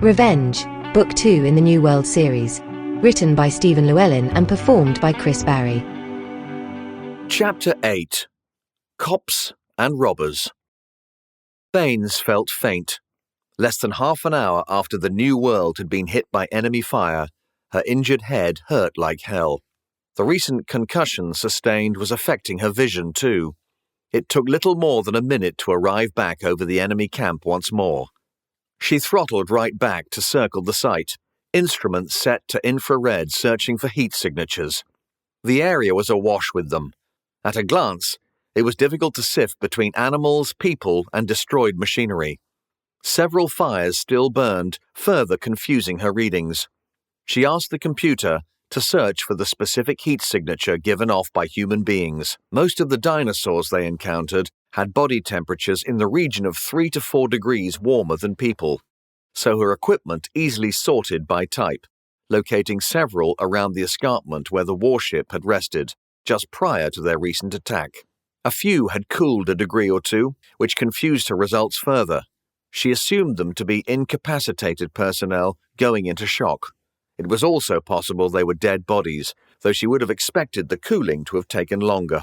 Revenge, Book 2 in the New World series. Written by Stephen Llewelyn and performed by Chris Barrie. Chapter 8. Cops and Robbers. Baines felt faint. Less than half an hour after the New World had been hit by enemy fire, her injured head hurt like hell. The recent concussion sustained was affecting her vision too. It took little more than a minute to arrive back over the enemy camp once more. She throttled right back to circle the site, instruments set to infrared searching for heat signatures. The area was awash with them. At a glance, it was difficult to sift between animals, people, and destroyed machinery. Several fires still burned, further confusing her readings. She asked the computer to search for the specific heat signature given off by human beings. Most of the dinosaurs they encountered had body temperatures in the region of 3 to 4 degrees warmer than people, so her equipment easily sorted by type, locating several around the escarpment where the warship had rested, just prior to their recent attack. A few had cooled a degree or two, which confused her results further. She assumed them to be incapacitated personnel going into shock. It was also possible they were dead bodies, though she would have expected the cooling to have taken longer.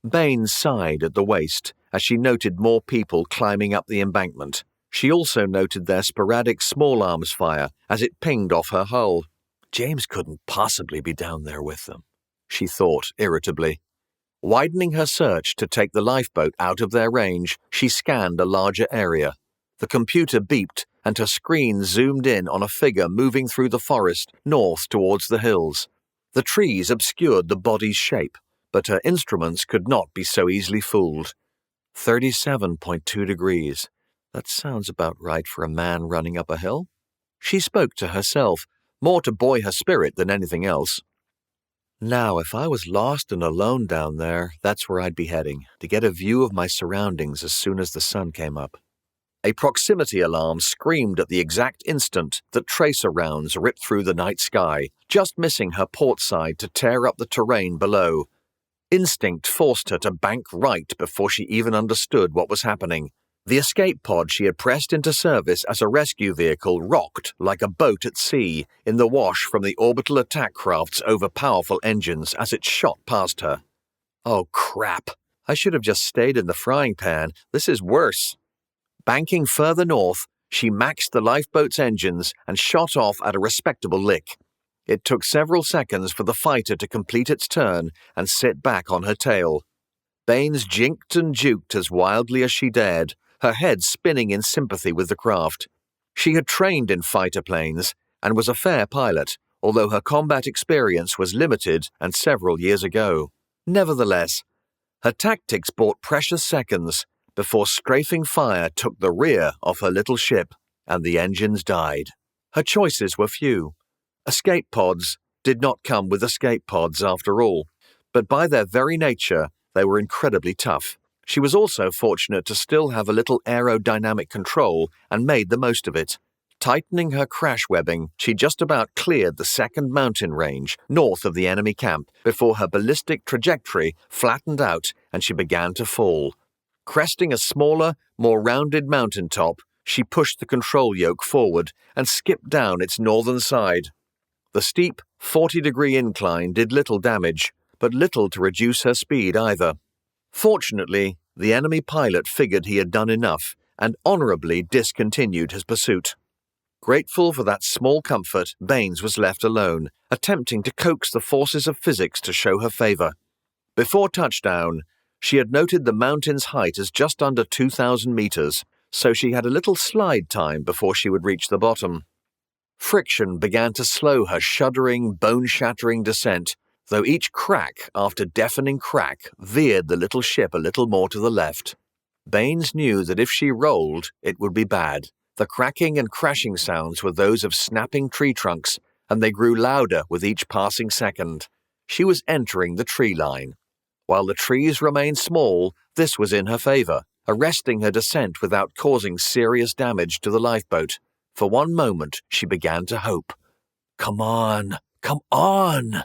Baines sighed at the waist as she noted more people climbing up the embankment. She also noted their sporadic small arms fire as it pinged off her hull. James couldn't possibly be down there with them, she thought irritably. Widening her search to take the lifeboat out of their range, she scanned a larger area. The computer beeped and her screen zoomed in on a figure moving through the forest north towards the hills. The trees obscured the body's shape, but her instruments could not be so easily fooled. 37.2 degrees. That sounds about right for a man running up a hill. She spoke to herself, more to buoy her spirit than anything else. Now, if I was lost and alone down there, that's where I'd be heading, to get a view of my surroundings as soon as the sun came up. A proximity alarm screamed at the exact instant that tracer rounds ripped through the night sky, just missing her port side to tear up the terrain below. Instinct forced her to bank right before she even understood what was happening. The escape pod she had pressed into service as a rescue vehicle rocked like a boat at sea in the wash from the orbital attack craft's overpowerful engines as it shot past her. Oh crap, I should have just stayed in the frying pan. This is worse. Banking further north, she maxed the lifeboat's engines and shot off at a respectable lick. It took several seconds for the fighter to complete its turn and sit back on her tail. Baines jinked and juked as wildly as she dared, her head spinning in sympathy with the craft. She had trained in fighter planes and was a fair pilot, although her combat experience was limited and several years ago. Nevertheless, her tactics bought precious seconds before strafing fire took the rear of her little ship and the engines died. Her choices were few. Escape pods did not come with escape pods after all, but by their very nature they were incredibly tough. She was also fortunate to still have a little aerodynamic control and made the most of it. Tightening her crash webbing, she just about cleared the second mountain range north of the enemy camp before her ballistic trajectory flattened out and she began to fall. Cresting a smaller, more rounded mountaintop, she pushed the control yoke forward and skipped down its northern side. The steep, 40-degree incline did little damage, but little to reduce her speed either. Fortunately, the enemy pilot figured he had done enough and honorably discontinued his pursuit. Grateful for that small comfort, Baines was left alone, attempting to coax the forces of physics to show her favor. Before touchdown, she had noted the mountain's height as just under 2,000 meters, so she had a little slide time before she would reach the bottom. Friction began to slow her shuddering, bone-shattering descent, though each crack after deafening crack veered the little ship a little more to the left. Baines knew that if she rolled, it would be bad. The cracking and crashing sounds were those of snapping tree trunks, and they grew louder with each passing second. She was entering the tree line. While the trees remained small, this was in her favor, arresting her descent without causing serious damage to the lifeboat. For one moment, she began to hope. Come on! Come on!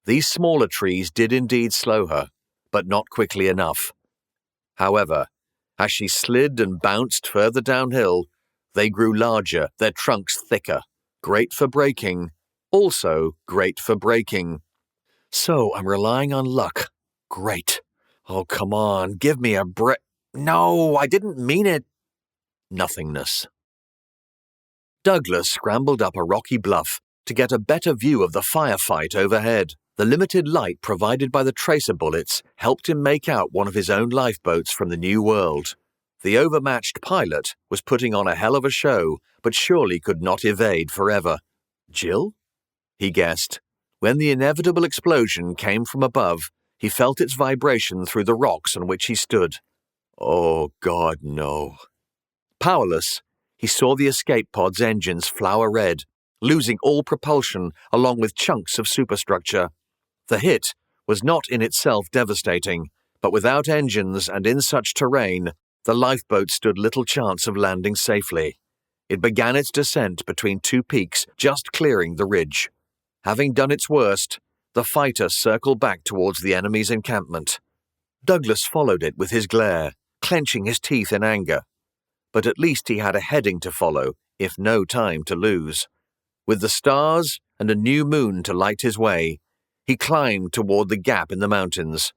These smaller trees did indeed slow her, but not quickly enough. However, as she slid and bounced further downhill, They grew larger, their trunks thicker. Great for braking. Also great for braking. So I'm relying on luck. Great. Oh, come on, give me a break. No, I didn't mean it. Nothingness. Douglas scrambled up a rocky bluff to get a better view of the firefight overhead. The limited light provided by the tracer bullets helped him make out one of his own lifeboats from the New World. The overmatched pilot was putting on a hell of a show, but surely could not evade forever. Jill? He guessed. When the inevitable explosion came from above, he felt its vibration through the rocks on which he stood. Oh, God, no. Powerless, he saw the escape pod's engines flower red, losing all propulsion along with chunks of superstructure. The hit was not in itself devastating, but without engines and in such terrain, the lifeboat stood little chance of landing safely. It began its descent between two peaks, just clearing the ridge. Having done its worst, the fighter circled back towards the enemy's encampment. Douglas followed it with his glare, clenching his teeth in anger. But at least he had a heading to follow, if no time to lose. With the stars and a new moon to light his way, he climbed toward the gap in the mountains.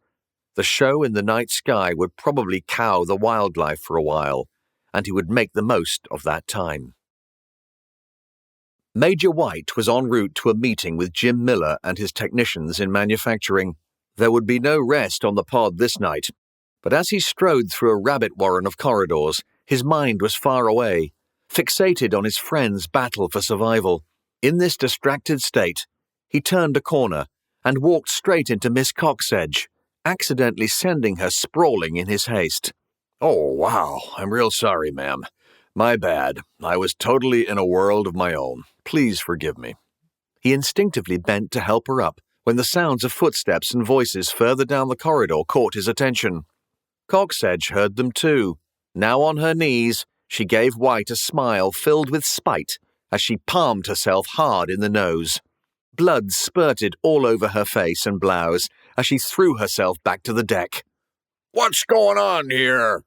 The show in the night sky would probably cow the wildlife for a while, and he would make the most of that time. Major White was en route to a meeting with Jim Miller and his technicians in manufacturing. There would be no rest on the pod this night, but as he strode through a rabbit warren of corridors, his mind was far away, fixated on his friend's battle for survival. In this distracted state, he turned a corner and walked straight into Miss Coxedge, accidentally sending her sprawling in his haste. "Oh, wow, I'm real sorry, ma'am. My bad. I was totally in a world of my own. Please forgive me." He instinctively bent to help her up when the sounds of footsteps and voices further down the corridor caught his attention. Coxedge heard them too. Now on her knees, she gave White a smile filled with spite as she palmed herself hard in the nose. Blood spurted all over her face and blouse as she threw herself back to the deck. "What's going on here?"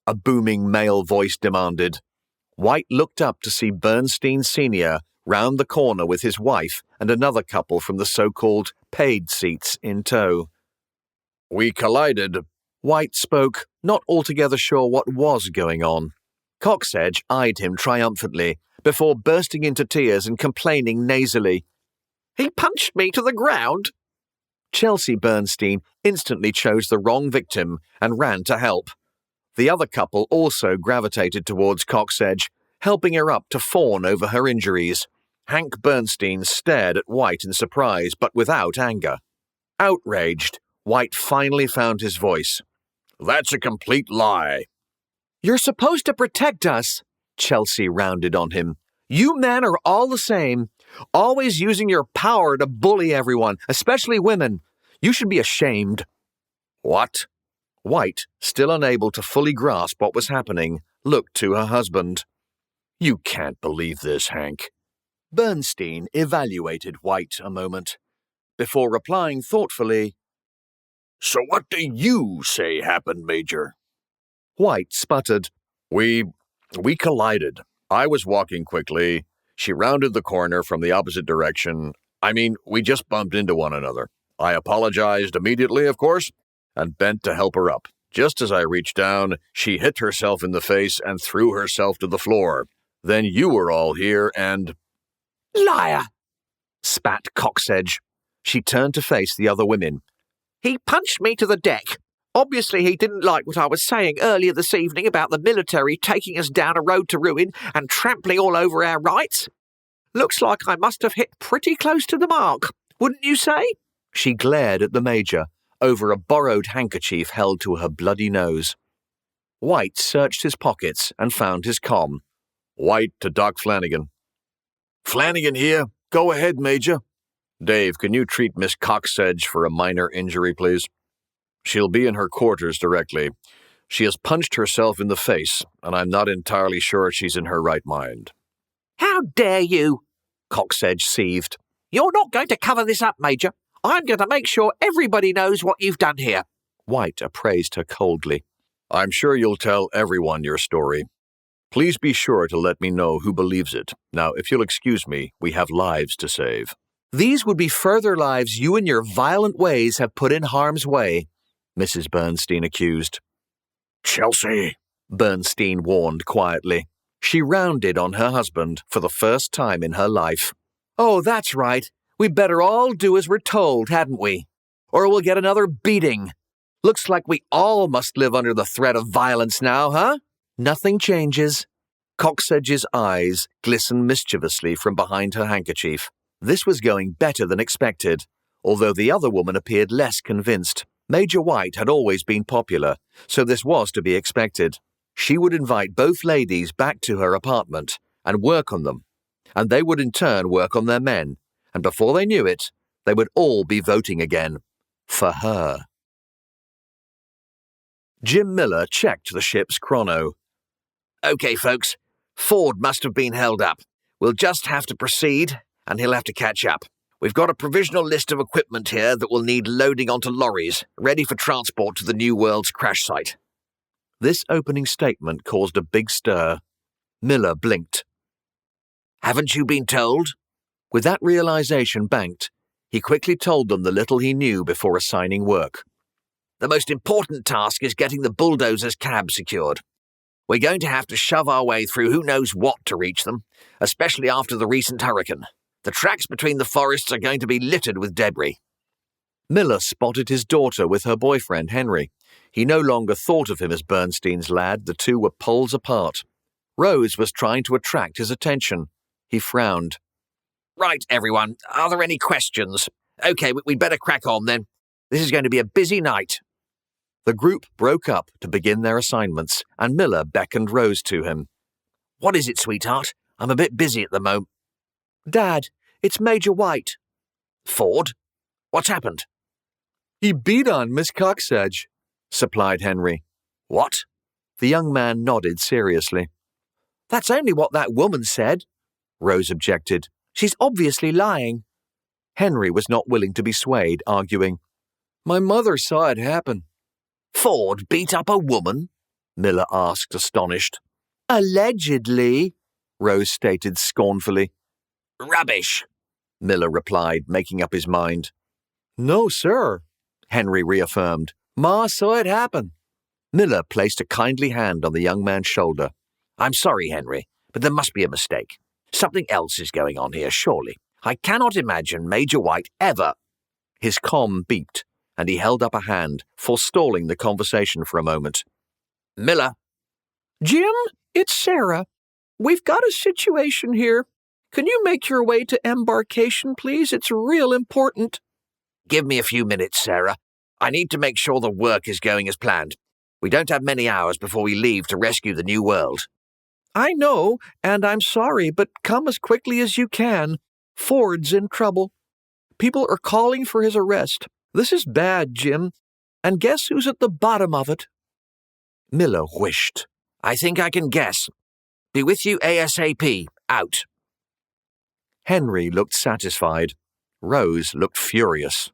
a booming male voice demanded. White looked up to see Bernstein Sr. round the corner with his wife and another couple from the so-called paid seats in tow. "We collided," White spoke, not altogether sure what was going on. Coxedge eyed him triumphantly before bursting into tears and complaining nasally, "He punched me to the ground." Chelsea Bernstein instantly chose the wrong victim and ran to help. The other couple also gravitated towards Coxedge, helping her up to fawn over her injuries. Hank Bernstein stared at White in surprise, but without anger. Outraged, White finally found his voice. "That's a complete lie." "You're supposed to protect us," Chelsea rounded on him. "You men are all the same, always using your power to bully everyone, especially women. You should be ashamed." "What?" White, still unable to fully grasp what was happening, looked to her husband. "You can't believe this, Hank." Bernstein evaluated White a moment, before replying thoughtfully, "So what do you say happened, Major?" White sputtered. We collided. I was walking quickly. She rounded the corner from the opposite direction. We just bumped into one another. I apologized immediately, of course, and bent to help her up. Just as I reached down, she hit herself in the face and threw herself to the floor. Then you were all here and—" "Liar!" spat Coxedge. She turned to face the other women. "He punched me to the deck. Obviously he didn't like what I was saying earlier this evening about the military taking us down a road to ruin and trampling all over our rights. Looks like I must have hit pretty close to the mark, wouldn't you say?" She glared at the Major over a borrowed handkerchief held to her bloody nose. White searched his pockets and found his comm. "White to Doc Flanagan." "Flanagan here. Go ahead, Major." "Dave, can you treat Miss Coxedge for a minor injury, please? She'll be in her quarters directly. She has punched herself in the face, and I'm not entirely sure she's in her right mind." "How dare you?" Coxedge seethed. "You're not going to cover this up, Major. I'm going to make sure everybody knows what you've done here." White appraised her coldly. "I'm sure you'll tell everyone your story." Please be sure to let me know who believes it. Now, if you'll excuse me, we have lives to save." "These would be further lives you and your violent ways have put in harm's way," Mrs. Bernstein accused. "Chelsea," Bernstein warned quietly. She rounded on her husband for the first time in her life. "Oh, that's right. We'd better all do as we're told, hadn't we? Or we'll get another beating. Looks like we all must live under the threat of violence now, huh?" Nothing changes. Coxedge's eyes glistened mischievously from behind her handkerchief. This was going better than expected, although the other woman appeared less convinced. Major White had always been popular, so this was to be expected. She would invite both ladies back to her apartment and work on them, and they would in turn work on their men, and before they knew it, they would all be voting again. For her. Jim Miller checked the ship's chrono. "Okay, folks, Ford must have been held up. We'll just have to proceed, and he'll have to catch up. We've got a provisional list of equipment here that will need loading onto lorries, ready for transport to the New World's crash site." This opening statement caused a big stir. Miller blinked. "Haven't you been told?" With that realization banked, he quickly told them the little he knew before assigning work. "The most important task is getting the bulldozer's cab secured. We're going to have to shove our way through who knows what to reach them, especially after the recent hurricane. The tracks between the forests are going to be littered with debris." Miller spotted his daughter with her boyfriend, Henry. He no longer thought of him as Bernstein's lad. The two were poles apart. Rose was trying to attract his attention. He frowned. "Right, everyone. Are there any questions? Okay, we'd better crack on then. This is going to be a busy night." The group broke up to begin their assignments, and Miller beckoned Rose to him. "What is it, sweetheart? I'm a bit busy at the moment." "Dad, it's Major White." "Ford? What's happened?" "He beat on Miss Coxedge," supplied Henry. "What?" The young man nodded seriously. "That's only what that woman said," Rose objected. "She's obviously lying." Henry was not willing to be swayed, arguing, "My mother saw it happen." "Ford beat up a woman?" Miller asked, astonished. "Allegedly," Rose stated scornfully. "Rubbish," Miller replied, making up his mind. "No, sir," Henry reaffirmed. "Ma saw it happen." Miller placed a kindly hand on the young man's shoulder. "I'm sorry, Henry, but there must be a mistake. Something else is going on here, surely. I cannot imagine Major White ever—" His comm beeped, and he held up a hand, forestalling the conversation for a moment. "Miller." "Jim, it's Sarah. We've got a situation here. Can you make your way to embarkation, please? It's real important." "Give me a few minutes, Sarah. I need to make sure the work is going as planned. We don't have many hours before we leave to rescue the New World." "I know, and I'm sorry, but come as quickly as you can. Ford's in trouble. People are calling for his arrest. This is bad, Jim. And guess who's at the bottom of it?" Miller whished. "I think I can guess. Be with you ASAP. Out." Henry looked satisfied. Rose looked furious.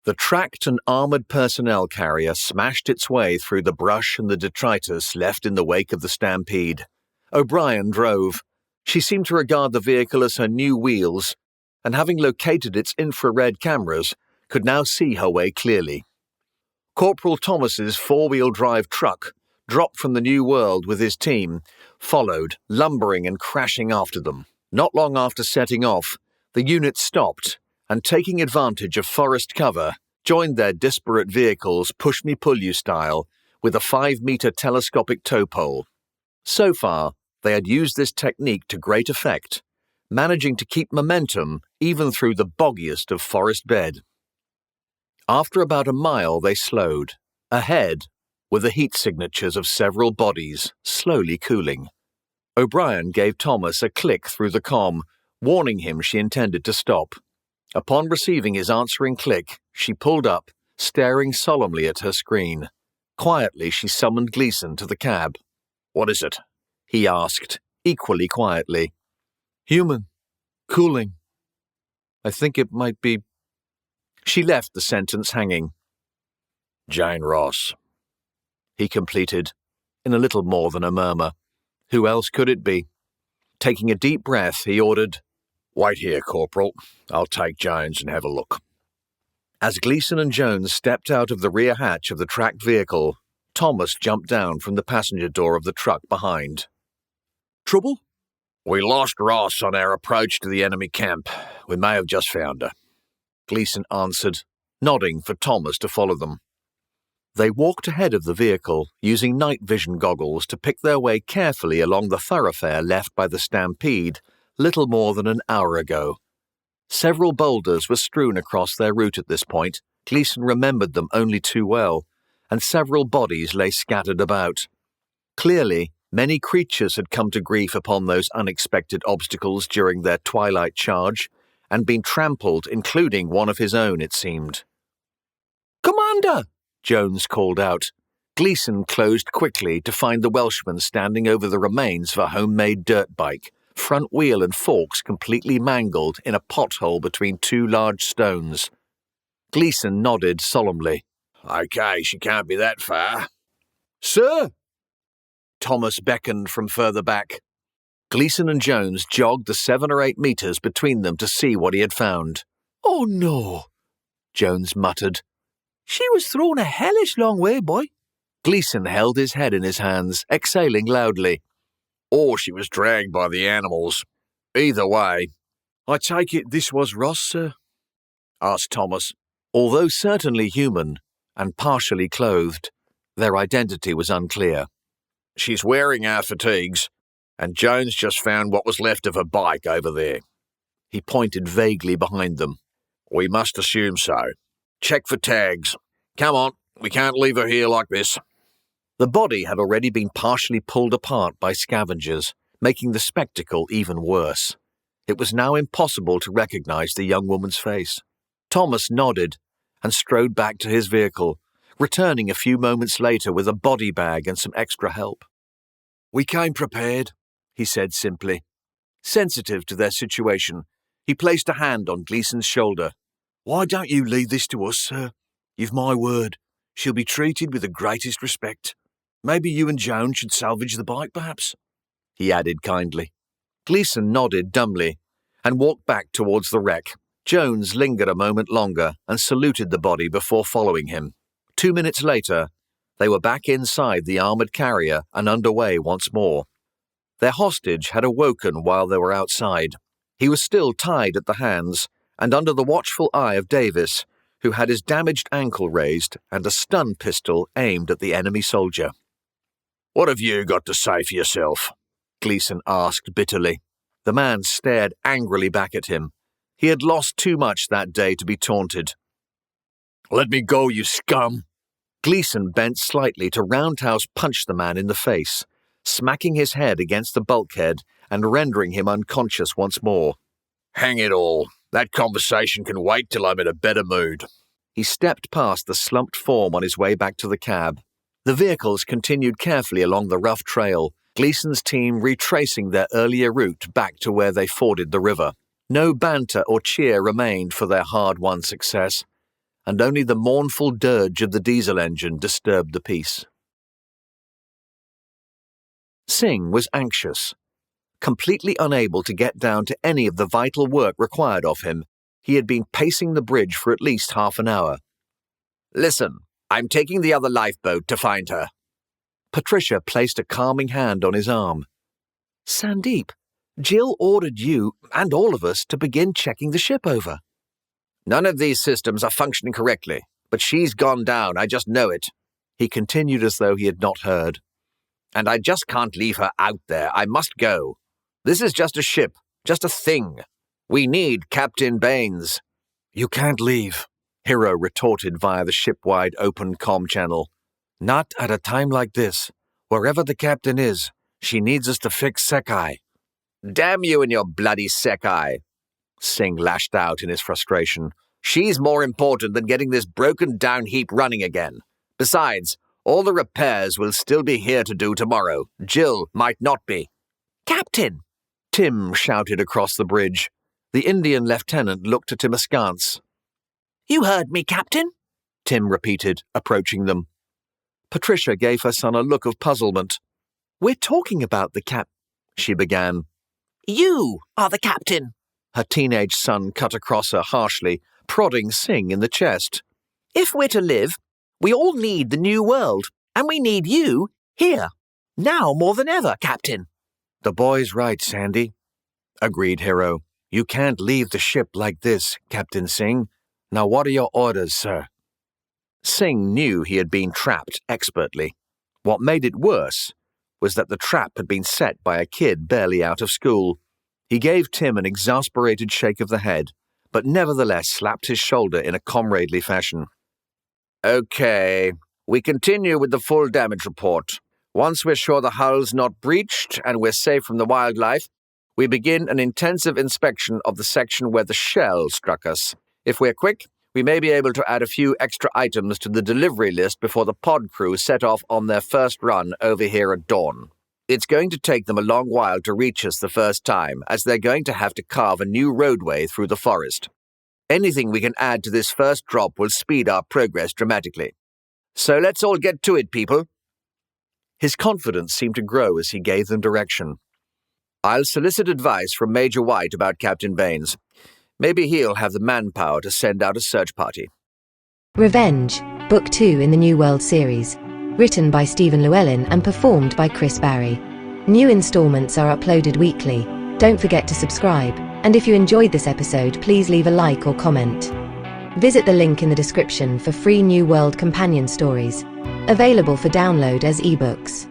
The tracked and armoured personnel carrier smashed its way through the brush and the detritus left in the wake of the stampede. O'Brien drove. She seemed to regard the vehicle as her new wheels, and having located its infrared cameras, could now see her way clearly. Corporal Thomas's four-wheel drive truck, dropped from the New World with his team, followed, lumbering and crashing after them. Not long after setting off, the unit stopped, and taking advantage of forest cover, joined their disparate vehicles push-me-pull-you style with a 5-meter telescopic tow pole. So far, they had used this technique to great effect, managing to keep momentum even through the boggiest of forest bed. After about a mile they slowed. Ahead were the heat signatures of several bodies, slowly cooling. O'Brien gave Thomas a click through the comm, warning him she intended to stop. Upon receiving his answering click, she pulled up, staring solemnly at her screen. Quietly she summoned Gleason to the cab. "What is it?" he asked, equally quietly. "Human. Cooling. I think it might be—" She left the sentence hanging. "Jane Ross." he completed, in a little more than a murmur. Who else could it be? Taking a deep breath, he ordered, "Wait here, Corporal. I'll take Jones and have a look." As Gleason and Jones stepped out of the rear hatch of the tracked vehicle, Thomas jumped down from the passenger door of the truck behind. "Trouble?" "We lost Ross on our approach to the enemy camp. We may have just found her," Gleason answered, nodding for Thomas to follow them. They walked ahead of the vehicle, using night vision goggles to pick their way carefully along the thoroughfare left by the stampede little more than an hour ago. Several boulders were strewn across their route at this point. Gleason remembered them only too well, and several bodies lay scattered about. Clearly, many creatures had come to grief upon those unexpected obstacles during their twilight charge, and been trampled, including one of his own, it seemed. "Commander!" Jones called out. Gleason closed quickly to find the Welshman standing over the remains of a homemade dirt bike, front wheel and forks completely mangled in a pothole between two large stones. Gleason nodded solemnly. "Okay, she can't be that far." "Sir!" Thomas beckoned from further back. Gleason and Jones jogged the 7 or 8 meters between them to see what he had found. "Oh no," Jones muttered. "She was thrown a hellish long way, boy." Gleason held his head in his hands, exhaling loudly. "Or she was dragged by the animals. Either way." "I take it this was Ross, sir?" asked Thomas. Although certainly human, and partially clothed, their identity was unclear. "She's wearing our fatigues, and Jones just found what was left of her bike over there." He pointed vaguely behind them. "We must assume so. Check for tags. Come on, we can't leave her here like this." The body had already been partially pulled apart by scavengers, making the spectacle even worse. It was now impossible to recognize the young woman's face. Thomas nodded and strode back to his vehicle, returning a few moments later with a body bag and some extra help. "We came prepared," he said simply. Sensitive to their situation, he placed a hand on Gleason's shoulder. "Why don't you leave this to us, sir? You've my word. She'll be treated with the greatest respect. Maybe you and Joan should salvage the bike, perhaps?" he added kindly. Gleason nodded dumbly and walked back towards the wreck. Jones lingered a moment longer and saluted the body before following him. 2 minutes later, they were back inside the armoured carrier and underway once more. Their hostage had awoken while they were outside. He was still tied at the hands and under the watchful eye of Davis, who had his damaged ankle raised and a stun pistol aimed at the enemy soldier. "What have you got to say for yourself?" Gleason asked bitterly. The man stared angrily back at him. He had lost too much that day to be taunted. "Let me go, you scum!" Gleason bent slightly to roundhouse punch the man in the face, smacking his head against the bulkhead and rendering him unconscious once more. "Hang it all, that conversation can wait till I'm in a better mood." He stepped past the slumped form on his way back to the cab. The vehicles continued carefully along the rough trail, Gleason's team retracing their earlier route back to where they forded the river. No banter or cheer remained for their hard-won success, and only the mournful dirge of the diesel engine disturbed the peace. Singh was anxious. Completely unable to get down to any of the vital work required of him, he had been pacing the bridge for at least half an hour. "Listen, I'm taking the other lifeboat to find her." Patricia placed a calming hand on his arm. "Sandeep, Jill ordered you and all of us to begin checking the ship over." "None of these systems are functioning correctly, but she's gone down, I just know it," he continued as though he had not heard. "And I just can't leave her out there. I must go. This is just a ship, just a thing. We need Captain Baines." "You can't leave," Hiro retorted via the ship-wide open comm channel. "Not at a time like this. Wherever the captain is, she needs us to fix Sekai." "Damn you and your bloody Sekai," Singh lashed out in his frustration. "She's more important than getting this broken-down heap running again. Besides, all the repairs will still be here to do tomorrow. Jill might not be." "Captain!" Tim shouted across the bridge. The Indian lieutenant looked at him askance. "You heard me, Captain," Tim repeated, approaching them. Patricia gave her son a look of puzzlement. "We're talking about the she began. You are the captain, Her teenage son cut across her harshly, prodding Sing in the chest. If we're to live, we all need the New World, and we need you here, now more than ever, Captain." "The boy's right, Sandy," agreed Hero. "You can't leave the ship like this, Captain Sing. Now what are your orders, sir?" Sing knew he had been trapped expertly. What made it worse was that the trap had been set by a kid barely out of school. He gave Tim an exasperated shake of the head, but nevertheless slapped his shoulder in a comradely fashion. "Okay, we continue with the full damage report. Once we're sure the hull's not breached and we're safe from the wildlife, we begin an intensive inspection of the section where the shell struck us. If we're quick, we may be able to add a few extra items to the delivery list before the pod crew set off on their first run over here at dawn. It's going to take them a long while to reach us the first time, as they're going to have to carve a new roadway through the forest. Anything we can add to this first drop will speed our progress dramatically. So let's all get to it, people." His confidence seemed to grow as he gave them direction. "I'll solicit advice from Major White about Captain Baines. Maybe he'll have the manpower to send out a search party." Revenge, Book 2 in the New World series. Written by Stephen Llewelyn and performed by Chris Barrie. New installments are uploaded weekly. Don't forget to subscribe, and if you enjoyed this episode, please leave a like or comment. Visit the link in the description for free New World companion stories, available for download as ebooks.